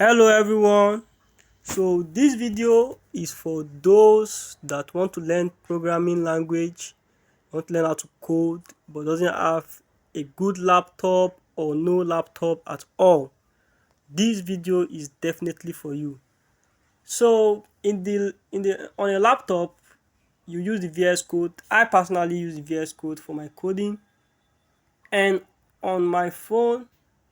Hello everyone. So this video is for those that want to learn programming language, want to learn how to code, but doesn't have a good laptop or no laptop at all. This video is definitely for you. So in the on your laptop, you use the VS Code. I personally use the VS Code for my coding, and on my phone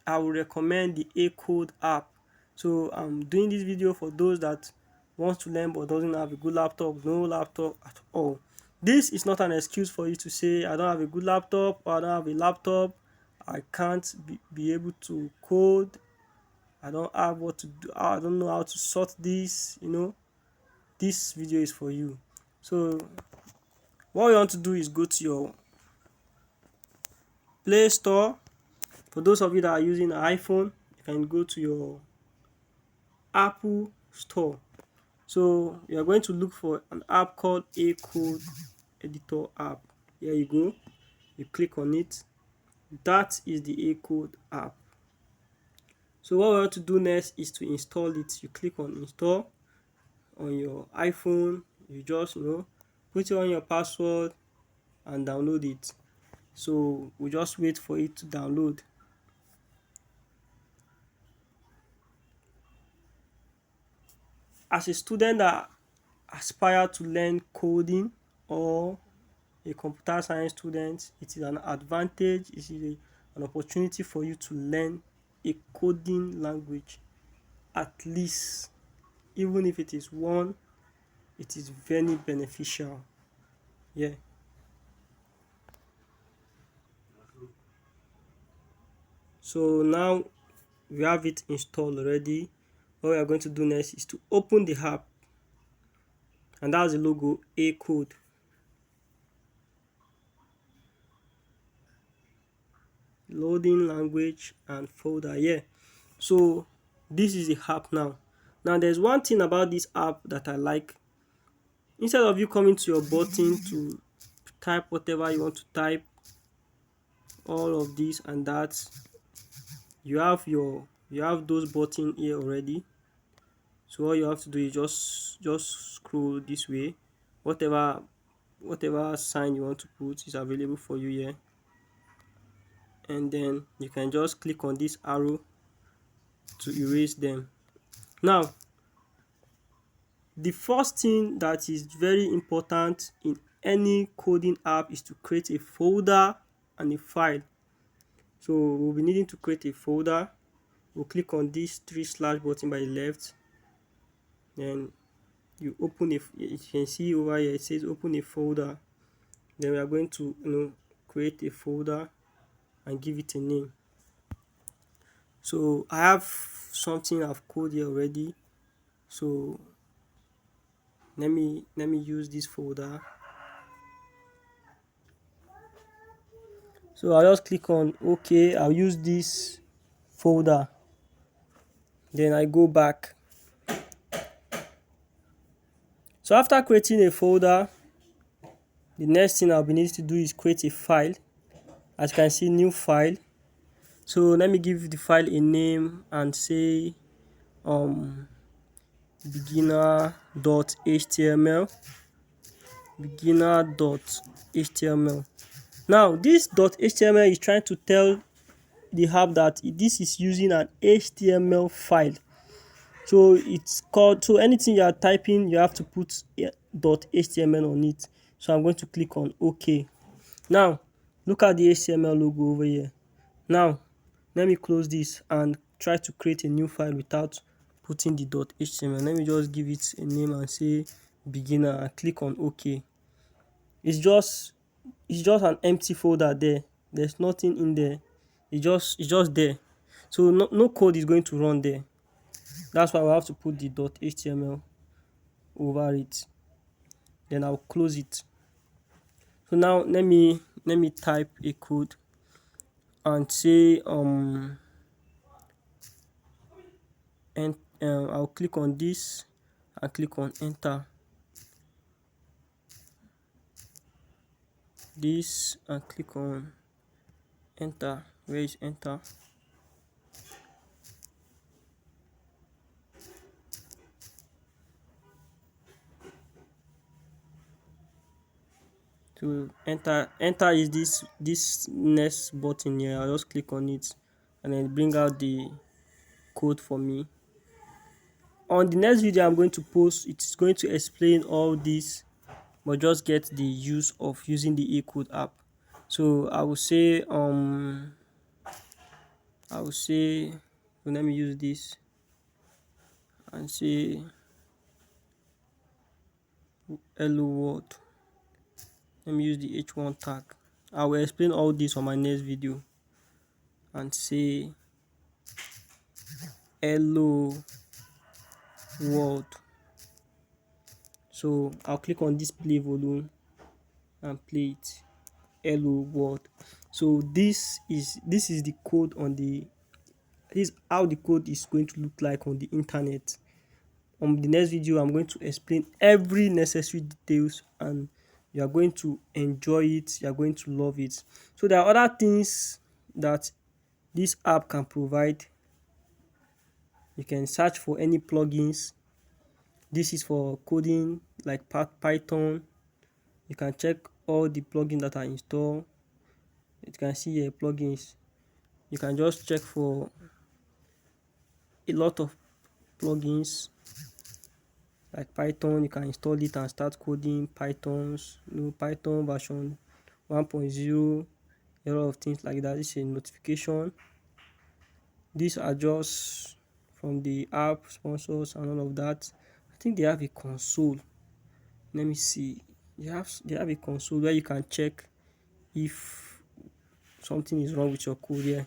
I would recommend the Acode app. So I'm doing this video for those that wants to learn but doesn't have a good laptop, no laptop at all. This is not an excuse for you to say I don't have a good laptop or I don't have a laptop, I can't be able to code, I don't have what to do, I don't know how to sort this. This video is for you. So what you want to do is go to your Play Store. For those of you that are using an iPhone, you can go to your Apple Store. So you are going to look for an app called Acode Editor app. Here you go. You click on it. That is the Acode app. So what we want to do next is to install it. You click on install on your iPhone. You just put on your password and download it. So we just wait for it to download. As a student that aspire to learn coding, or a computer science student, it is an advantage, it is an opportunity for you to learn a coding language, at least. Even if it is one, it is very beneficial. Yeah. So now we have it installed already. What we are going to do next is to open the app, and that's the logo Acode. Loading language and folder. Yeah. So this is the app now. Now there's one thing about this app that I like. Instead of you coming to your button to type whatever you want to type, all of this and that, you have those buttons here already. So all you have to do is just scroll this way. Whatever sign you want to put is available for you here, and then you can just click on this arrow to erase them. Now the first thing that is very important in any coding app is to create a folder and a file. So we'll be needing to create a folder. We'll click on this 3 slash button by the left. Then you open you can see over here it says open a folder. Then we are going to create a folder and give it a name. So I have something I've coded here already. So let me use this folder. So I'll just click on OK. I'll use this folder. Then I go back. So after creating a folder, the next thing I'll be needing to do is create a file. As you can see, new file. So let me give the file a name and say beginner.html. beginner.html. Now this .html is trying to tell the app that this is using an HTML file. So it's called, so anything you are typing, you have to put .html on it. So I'm going to click on OK. Now look at the HTML logo over here. Now let me close this and try to create a new file without putting the .html. Let me just give it a name and say beginner and click on OK. It's just an empty folder there. There's nothing in there. It's just there. So no code is going to run there. That's why we have to put the .html over it. Then I'll close it. So now let me type a code and say and I'll click on this and click on enter. This and click on enter. Where is enter? To enter is this next button here. I'll just click on it and then bring out the code for me. On the next video I'm going to post, it's going to explain all this, but just get the use of using the Acode app. So I will say, so let me use this and say hello world. Let me use the h1 tag. I will explain all this on my next video and say hello world. So I'll click on this play volume and play it. Hello world. So this is the code on the this is how the code is going to look like on the internet. On the next video I'm going to explain every necessary details, and you are going to enjoy it, you are going to love it. So there are other things that this app can provide. You can search for any plugins. This is for coding like Python. You can check all the plugins that are installed. You can see here plugins. You can just check for a lot of plugins like Python. You can install it and start coding Python version 1.0, a lot of things like that. This is a notification. These are just from the app sponsors and all of that. I think they have a console. Let me see. They have a console where you can check if something is wrong with your code here.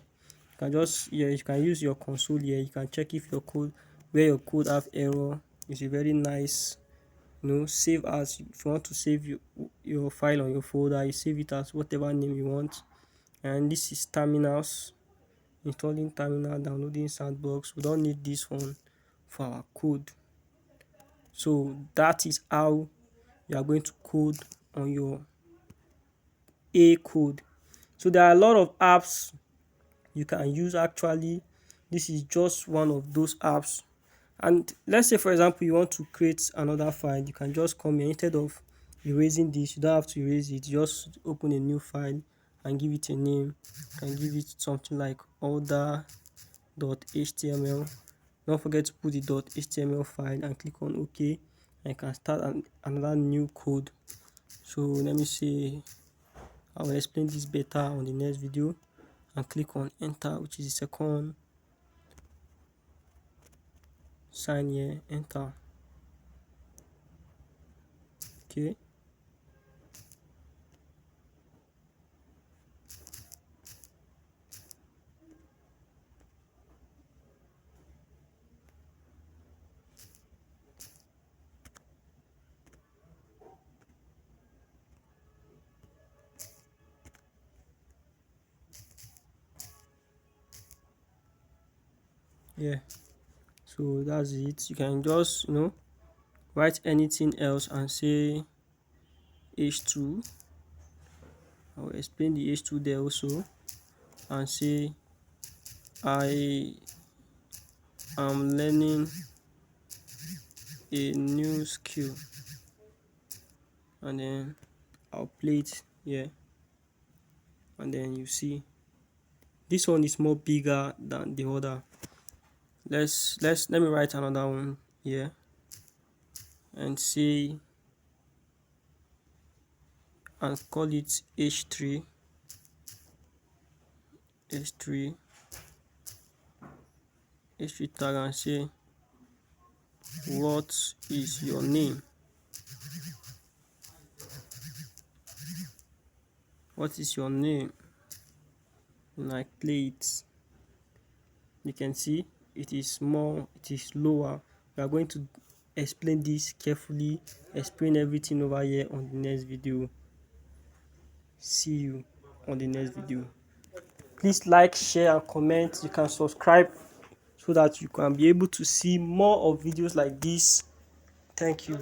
You can use your console here. You can check if your code, where your code have error. It's a very nice, save as. If you want to save your file on your folder, you save it as whatever name you want. And this is terminals. Installing terminal, downloading sandbox. We don't need this one for our code. So that is how you are going to code on your Acode. So there are a lot of apps you can use. Actually, this is just one of those apps. And let's say, for example, you want to create another file. You can just come here. Instead of erasing this, you don't have to erase it. Just open a new file and give it a name. You can give it something like order.html. Don't forget to put the .html file and click on OK. And you can start another new code. So let me say, I will explain this better on the next video, and click on enter, which is the second sign here. Enter. Okay. Yeah, so that's it. You can just write anything else and say h2. I will explain the h2 there also, and say I am learning a new skill, and then I'll play it here, and then you see this one is more bigger than the other. Let me write another one here and say, and call it h3 tag, and say what is your name? What is your name? And I play it. You can see it is lower. We are going to explain this carefully, explain everything over here on the next video. See you on the next video. Please like, share and comment. You can subscribe so that you can be able to see more of videos like this. Thank you.